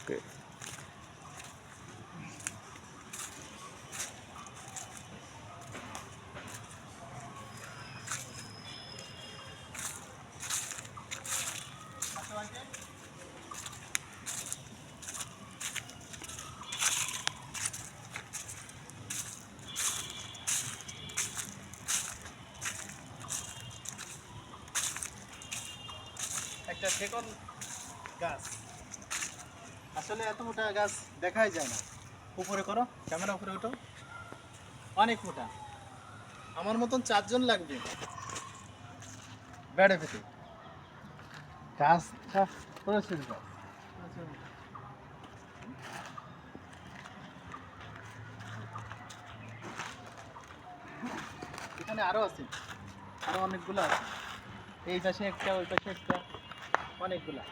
ওকে। একটা সেকন গাছ, আসলে এত মোটা গাছ দেখাই যায় না। উপরে করো, ক্যামেরা উপরে ওঠো, অনেক মোটা। আমার মতন 4 জন লাগবে বেড়ে পেতে। গাছটা প্রচুর গাছ, প্রচুর মোটা। এখানে আরো আছে, আরো অনেকগুলো আছে। এই পাশে একটা, ওই পাশে একটা, অনেকগুলা।